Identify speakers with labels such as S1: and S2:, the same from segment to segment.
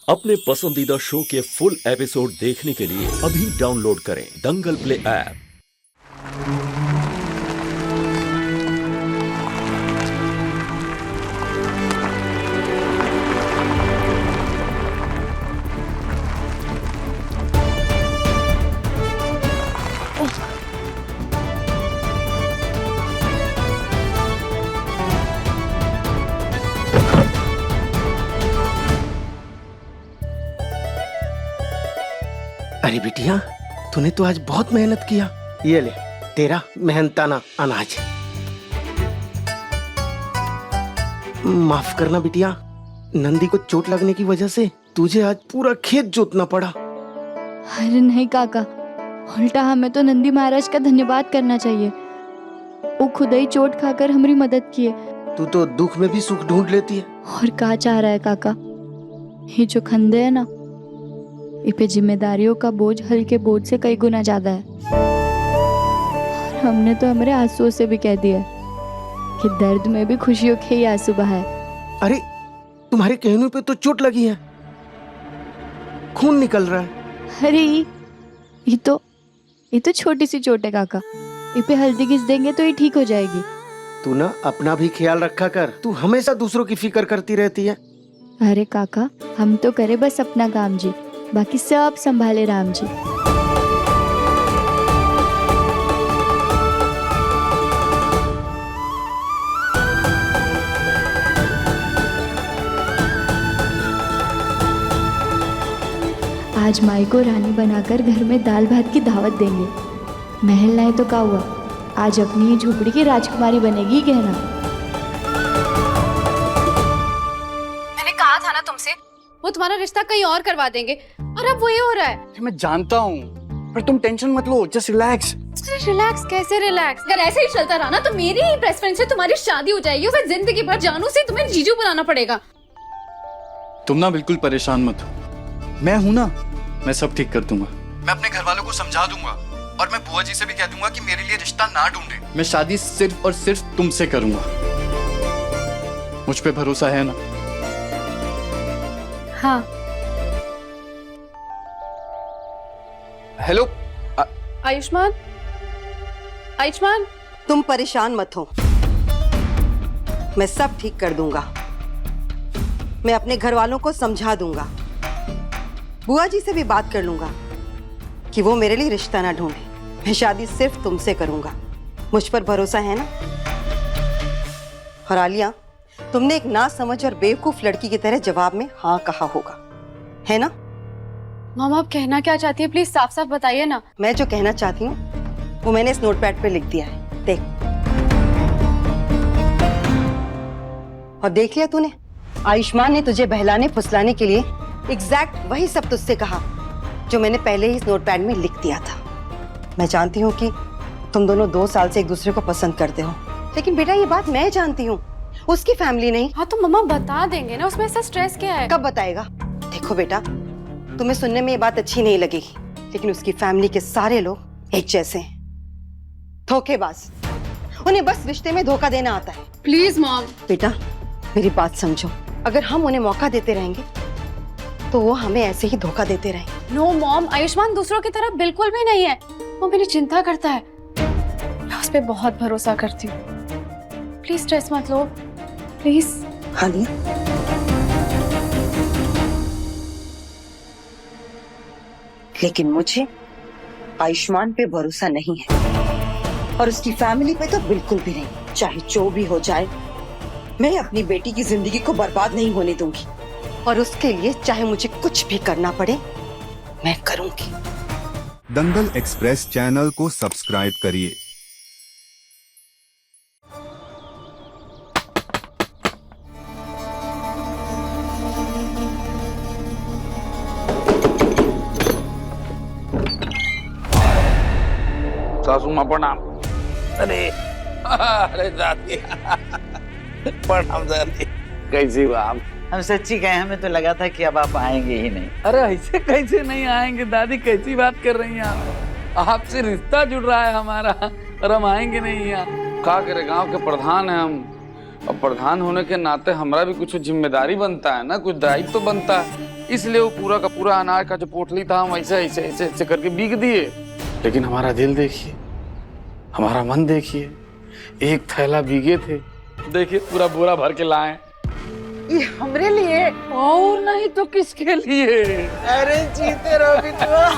S1: अपने पसंदीदा शो के फुल एपिसोड देखने के लिए अभी डाउनलोड करें दंगल प्ले ऐप।
S2: अरे बिटिया, तूने तो आज बहुत मेहनत किया। ये ले तेरा मेहनताना अनाज। माफ करना बिटिया, नंदी को चोट लगने की वजह से तुझे आज पूरा खेत जोतना पड़ा।
S3: अरे नहीं काका, उल्टा हमें तो नंदी महाराज का धन्यवाद करना चाहिए। वो खुद ही चोट खाकर हमारी मदद किए।
S2: तू तो दुख में भी सुख ढूंढ लेती है।
S3: और क्या चाह रहा है काका, ये जो खंडे है ना, इस पे जिम्मेदारियों का बोझ हल्के बोझ से कई गुना ज्यादा है। और हमने तो हमारे आंसुओं से भी कह दिया कि दर्द में भी खुशियों के ही आंसू बहाए।
S2: अरे तुम्हारे कहने पे तो चोट लगी है, खून निकल रहा है।
S3: अरे ये तो छोटी सी चोट है काका, इस पे हल्दी घिस देंगे तो ये ठीक हो जाएगी।
S2: तू ना अपना भी ख्याल रखा कर, तू हमेशा दूसरों की फिक्र करती रहती है।
S3: अरे काका, हम तो करे बस अपना काम जी, बाकी सब संभाले राम जी। आज माई को रानी बनाकर घर में दाल भात की दावत देंगे। महल लाए तो क्या हुआ, आज अपनी ही झोपड़ी की राजकुमारी बनेगी कहना।
S4: मैंने कहा था ना तुमसे, वो तुम्हारा रिश्ता कहीं और करवा देंगे, और अब वही हो रहा है।
S5: मैं जानता हूँ, पर तुम टेंशन मत लो, जस्ट रिलैक्स।
S4: रिलैक्स कैसे रिलैक्स? अगर ऐसे ही चलता रहा ना तो मेरी ही बेस्ट फ्रेंड से तुम्हारी शादी हो जाएगी, फिर जिंदगी भर जानू से तुम्हें जीजू बनाना पड़ेगा।
S5: तुम ना बिल्कुल परेशान मत हो, मैं हूं ना, मैं सब ठीक कर दूंगा। मैं अपने घर वालों को समझा दूंगा और मैं बुआ जी से भी कह दूंगा कि मेरे लिए रिश्ता ना ढूंढे। मैं शादी सिर्फ और सिर्फ तुमसे करूंगा। मुझ पे भरोसा है ना?
S4: हाँ।
S5: हेलो
S4: आयुष्मान, आयुष्मान,
S6: तुम परेशान मत हो, मैं सब ठीक कर दूंगा। मैं अपने घर वालों को समझा दूंगा, बुआ जी से भी बात कर लूंगा कि वो मेरे लिए रिश्ता ना ढूंढे। मैं शादी सिर्फ तुमसे करूंगा, मुझ पर भरोसा है ना? और आलिया, तुमने एक ना समझ और बेवकूफ लड़की की तरह जवाब में हाँ कहा होगा, है ना?
S4: मामा आप कहना क्या चाहती है, प्लीज साफ साफ बताइए ना।
S6: मैं जो कहना चाहती हूँ वो मैंने इस नोटपैड पे लिख दिया है, देख। और देख लिया तूने, आयुष्मान ने तुझे बहलाने फुसलाने के लिए एग्जैक्ट वही सब तुझसे कहा जो मैंने पहले ही इस नोटपैड में लिख दिया था। मैं जानती हूँ कि तुम दोनों 2 साल से एक दूसरे को पसंद करते हो, लेकिन बेटा ये बात मैं जानती हूँ, उसकी फैमिली नहीं।
S4: हाँ तो मम्मा बता देंगे ना, उसमें ऐसा स्ट्रेस क्या है?
S6: कब बताएगा? देखो बेटा, तुम्हें सुनने में ये बात अच्छी नहीं लगेगी, लेकिन उसकी फैमिली के सारे लोग एक जैसे हैं, धोखेबाज। उन्हें बस रिश्ते में धोखा देना आता है।
S4: Please mom.
S6: बेटा मेरी बात समझो, अगर हम उन्हें मौका देते रहेंगे तो वो हमें ऐसे ही धोखा देते रहेंगे।
S4: नो मॉम, आयुष्मान दूसरों की तरह बिल्कुल भी नहीं है, वो मेरी चिंता करता है, मैं उस पर बहुत भरोसा करती हूँ। प्लीज स्ट्रेस मत लो, प्लीज।
S6: हानिया, लेकिन मुझे आयुष्मान पे भरोसा नहीं है और उसकी फैमिली पे तो बिल्कुल भी नहीं। चाहे जो भी हो जाए, मैं अपनी बेटी की जिंदगी को बर्बाद नहीं होने दूंगी, और उसके लिए चाहे मुझे कुछ भी करना पड़े मैं करूंगी।
S7: दंगल एक्सप्रेस चैनल को सब्सक्राइब करिए।
S8: सासू माँ प्रणाम। अरे अरे दादी प्रणाम दादी, कैसी हो आप?
S9: हम सच्ची कहें, हमें तो लगा था कि अब आप आएंगे ही नहीं।
S8: अरे ऐसे कैसे नहीं आएंगे दादी, कैसी बात कर रही हैं आप? आपसे रिश्ता जुड़ रहा है हमारा और हम आएंगे नहीं यहाँ? क्या करे, गांव के प्रधान हैं हम, और प्रधान होने के नाते हमारा भी कुछ जिम्मेदारी बनता है ना, कुछ दायित्व तो बनता है। इसलिए वो पूरा का पूरा अनाज का जो पोटली था हम ऐसे ऐसे ऐसे ऐसे करके बीग दिए। लेकिन हमारा दिल देखिए, हमारा मन देखिए, एक थैला बीगे थे, देखिए पूरा बोरा भर के लाए।
S9: ये हमरे लिए
S8: और नहीं तो किसके लिए?
S9: अरे जीते रहो बिटुआ।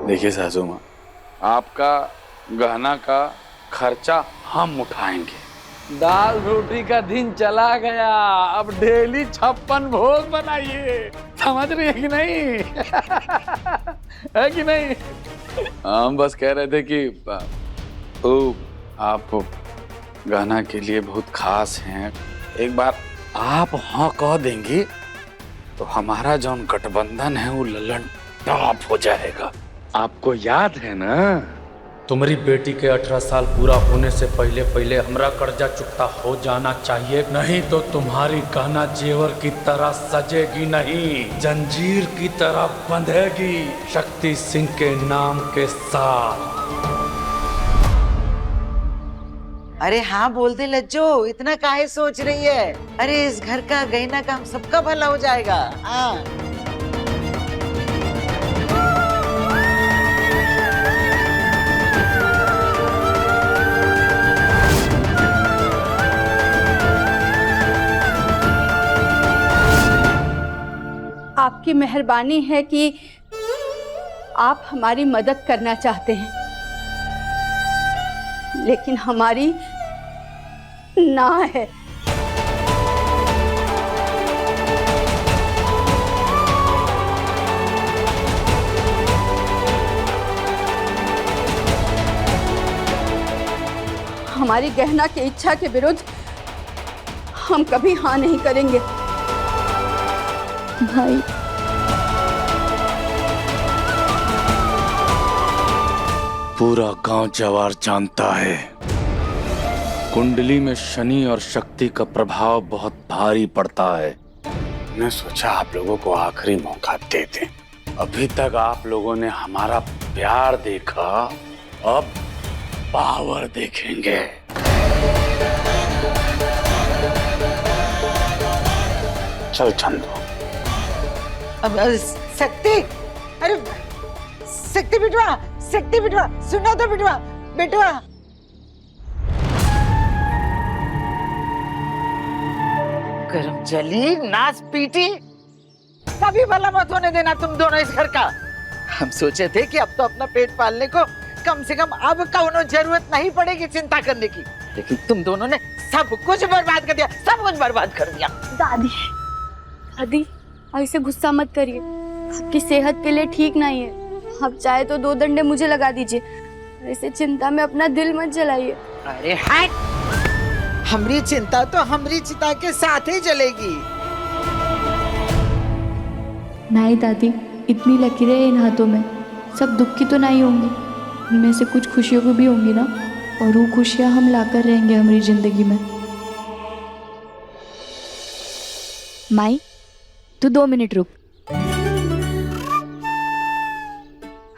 S8: देखिए सासू माँ, आपका गहना का खर्चा हम उठाएंगे। दाल रोटी का दिन चला गया, अब डेली 56 भोग बनाइए। समझ रही है कि नहीं? है कि नहीं? हम बस कह रहे थे कि आप गहना के लिए बहुत खास हैं। एक बार आप हाँ कह देंगे तो हमारा जो गठबंधन है वो ललन टॉप हो जाएगा। आपको याद है ना,
S10: तुम्हारी बेटी के 18 साल पूरा होने से पहले पहले हमरा कर्जा चुकता हो जाना चाहिए, नहीं तो तुम्हारी गहना जेवर की तरह सजेगी नहीं, जंजीर की तरह बंधेगी शक्ति सिंह के नाम के साथ।
S9: अरे हाँ बोल दे लज्जो, इतना काहे सोच रही है? अरे इस घर का गहना का हम सबका भला हो जाएगा। हाँ
S11: आपकी मेहरबानी है कि आप हमारी मदद करना चाहते हैं, लेकिन हमारी ना है। हमारी गहना की इच्छा के विरुद्ध हम कभी हाँ नहीं करेंगे।
S3: भाई
S8: पूरा गांव जवार जानता है कुंडली में शनि और शक्ति का प्रभाव बहुत भारी पड़ता है। मैं सोचा आप लोगों को आखिरी मौका दे दें। अभी तक आप लोगों ने हमारा प्यार देखा, अब पावर देखेंगे। चल चंदू।
S9: अब शक्ति, अरे शक्ति बिटवा, शक्ति बिटवा, सुना तो बिटवा, बिटवा। गरम जली नाच पीटी, कभी भला मत होने देना तुम दोनों इस घर का। हम सोचे थे कि अब तो अपना पेट पालने को कम से कम अब कौनो जरूरत नहीं पड़ेगी चिंता करने की, लेकिन तुम दोनों ने सब कुछ बर्बाद कर दिया, सब कुछ बर्बाद कर दिया।
S3: दादी, दादी ऐसे गुस्सा मत करिए, आपकी सेहत के लिए ठीक नहीं है। आप चाहे तो 2 डंडे मुझे लगा दीजिए, ऐसे चिंता में अपना दिल मत जलाइए।
S9: अरे हट, हमारी चिंता तो हमारी चिता के साथ ही जलेगी।
S3: नहीं दादी, इतनी लकीरें इन हाथों में, सब दुख की तो नहीं होंगी, इनमें से कुछ खुशियों को भी होंगी ना, और वो खुशियां हम लाकर रहेंगे हमारी जिंदगी में। माई, तू 2 मिनट रुक।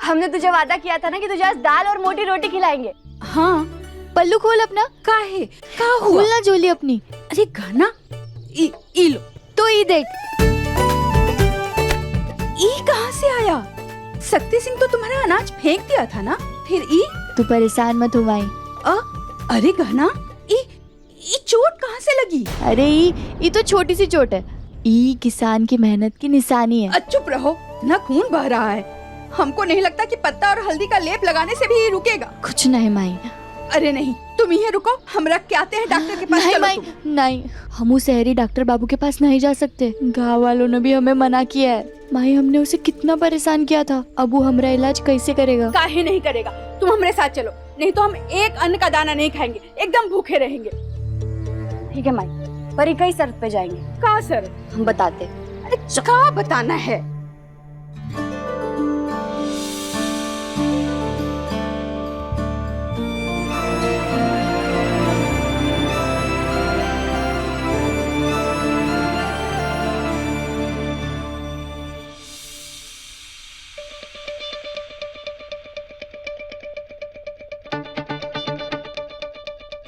S3: हमने तुझे वादा किया था ना कि तुझे आज दाल और मोटी रोटी खिलाएंगे।
S11: हाँ,
S3: पल्लू खोल अपना।
S11: काहे का हुआ?
S3: खोल ना झोली अपनी।
S11: अरे गाना ई लो
S3: तो ये देख,
S11: ई कहाँ से आया? शक्ति सिंह तो तुम्हारा अनाज फेंक दिया था ना, फिर ई?
S3: तू परेशान मत हो माई।
S11: अरे गहना, ई चोट कहाँ से लगी?
S3: अरे ये तो छोटी सी चोट है, ये किसान की मेहनत की निशानी है।
S11: चुप रहो ना, खून बह रहा है। हमको नहीं लगता कि पत्ता और हल्दी का लेप लगाने से भी ये रुकेगा।
S3: कुछ नहीं माई।
S11: अरे नहीं, तुम यहीं रुको, हम रख के आते हैं डॉक्टर के पास।
S3: नहीं
S11: चलो
S3: माई, नहीं, हम उस शहरी डॉक्टर बाबू के पास नहीं जा सकते। गाँव वालों ने भी हमें मना किया है। माई, हमने उसे कितना परेशान किया था, अब वो हमारा इलाज कैसे करेगा?
S11: काहे नहीं करेगा? तुम हमारे साथ चलो, नहीं तो हम एक अन्न का दाना नहीं खाएंगे, एकदम भूखे रहेंगे।
S3: ठीक है माई, पर कई शर्त पे जाएंगे।
S11: का सर?
S3: हम बताते।
S11: अरे क्या बताना है?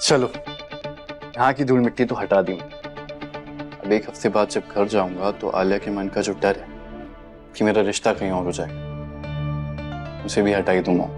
S5: चलो, यहाँ की धूल मिट्टी तो हटा दी मैं। अब एक हफ्ते बाद जब घर जाऊंगा तो आलिया के मन का जो डर है कि मेरा रिश्ता कहीं और हो जाए, उसे भी हटा ही दूंगा।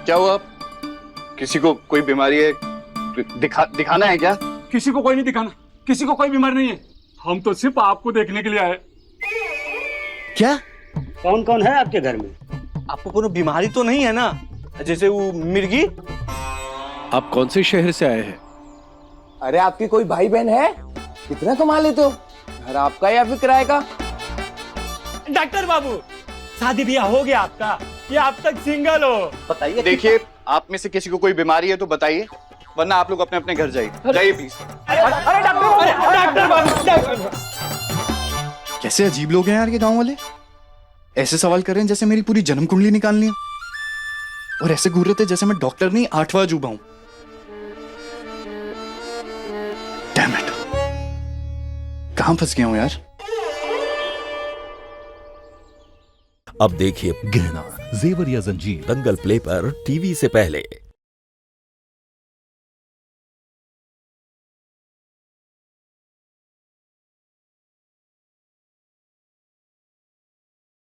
S5: क्या हुआ? किसी को कोई बीमारी है? दिखाना है क्या?
S10: किसी को कोई नहीं दिखाना, किसी को कोई बीमारी नहीं है। हम तो सिर्फ आपको देखने के लिए आए।
S2: क्या?
S12: कौन कौन है आपके घर में?
S2: आपको कोई बीमारी तो नहीं है ना, जैसे वो मिर्गी?
S1: आप कौन से शहर से आए हैं?
S12: अरे आपकी कोई भाई बहन है? कितना कमा लेते हो? घर आपका या फिर किराए का?
S10: डॉक्टर बाबू, शादी ब्याह हो गया आपका या आप तक सिंगल हो?
S12: बताइए।
S5: देखिए, आप में से किसी को कोई बीमारी है तो बताइए, वरना आप लोग अपने अपने घर जाइए। जाइए प्लीज।
S10: अरे डॉक्टर बाबू,
S5: कैसे अजीब लोग हैं यार ये गांव वाले। ऐसे सवाल कर रहे हैं जैसे मेरी पूरी जन्म कुंडली निकालनी है, और ऐसे घूर रहे थे जैसे मैं डॉक्टर नहीं 8वां अजूबा हूं। डैम इट, कहां फंस गया हूं यार।
S1: अब देखिए गहना, जेवर या जंजीर दंगल प्ले पर टीवी से पहले।